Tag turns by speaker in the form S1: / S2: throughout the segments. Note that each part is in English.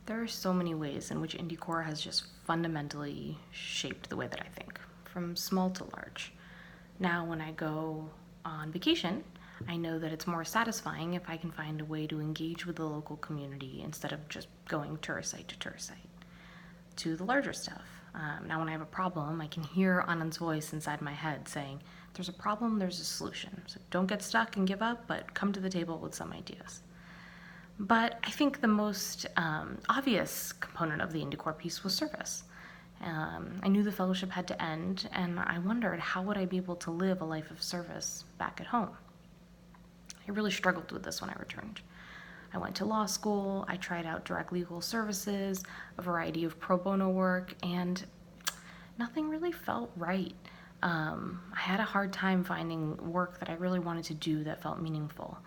S1: There are so many ways in which Indicorps has just fundamentally shaped the way that I think, from small to large. Now, when I go on vacation, I know that it's more satisfying if I can find a way to engage with the local community instead of just going tourist site to tourist site. To the larger stuff. Now, when I have a problem, I can hear Anand's voice inside my head saying, "There's a problem, there's a solution. So don't get stuck and give up, but come to the table with some ideas." But I think the most obvious component of the Indicorps piece was service. I knew the fellowship had to end, and I wondered how would I be able to live a life of service back at home. I really struggled with this when I returned. I went to law school, I tried out direct legal services, a variety of pro bono work, and nothing really felt right. I had a hard time finding work that I really wanted to do that felt meaningful.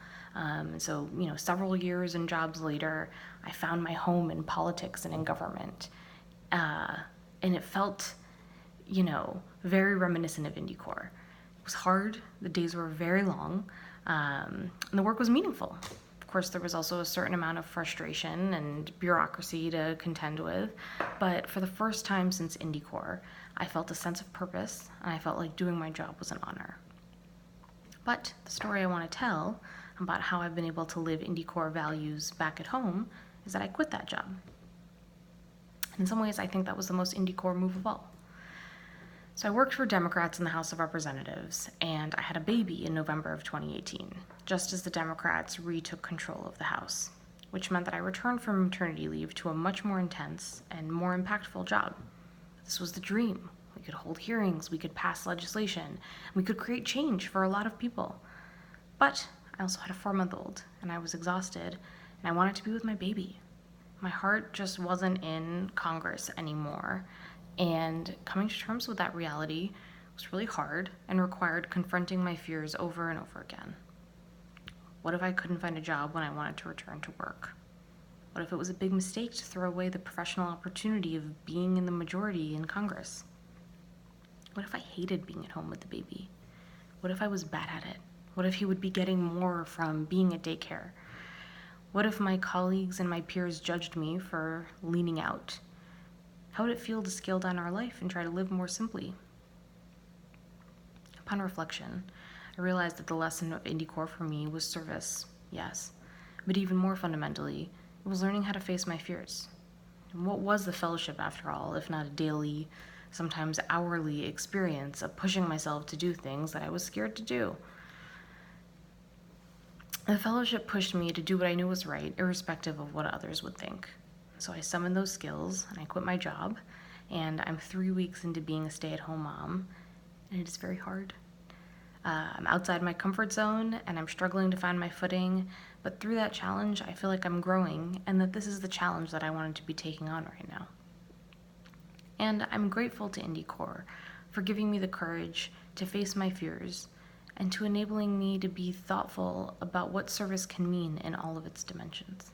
S1: So, several years and jobs later, I found my home in politics and in government. And it felt, very reminiscent of Indicorps. It was hard, the days were very long, and the work was meaningful. Of course, there was also a certain amount of frustration and bureaucracy to contend with, but for the first time since Indicorps, I felt a sense of purpose, and I felt like doing my job was an honor. But the story I want to tell about how I've been able to live Indicorps values back at home is that I quit that job. In some ways, I think that was the most Indicorps move of all. So I worked for Democrats in the House of Representatives, and I had a baby in November of 2018, just as the Democrats retook control of the House, which meant that I returned from maternity leave to a much more intense and more impactful job. This was the dream. We could hold hearings, we could pass legislation, we could create change for a lot of people. But I also had a 4-month-old, and I was exhausted, and I wanted to be with my baby. My heart just wasn't in Congress anymore, and coming to terms with that reality was really hard and required confronting my fears over and over again. What if I couldn't find a job when I wanted to return to work? What if it was a big mistake to throw away the professional opportunity of being in the majority in Congress? What if I hated being at home with the baby? What if I was bad at it? What if he would be getting more from being at daycare? What if my colleagues and my peers judged me for leaning out? How would it feel to scale down our life and try to live more simply? Upon reflection, I realized that the lesson of Indicorps for me was service, yes, but even more fundamentally, it was learning how to face my fears. And what was the fellowship, after all, if not a daily, sometimes hourly experience of pushing myself to do things that I was scared to do? The fellowship pushed me to do what I knew was right, irrespective of what others would think. So I summoned those skills, and I quit my job, and I'm 3 weeks into being a stay-at-home mom, and it is very hard. I'm outside my comfort zone, and I'm struggling to find my footing, but through that challenge, I feel like I'm growing, and that this is the challenge that I wanted to be taking on right now. And I'm grateful to Indicorps for giving me the courage to face my fears, and to enabling me to be thoughtful about what service can mean in all of its dimensions.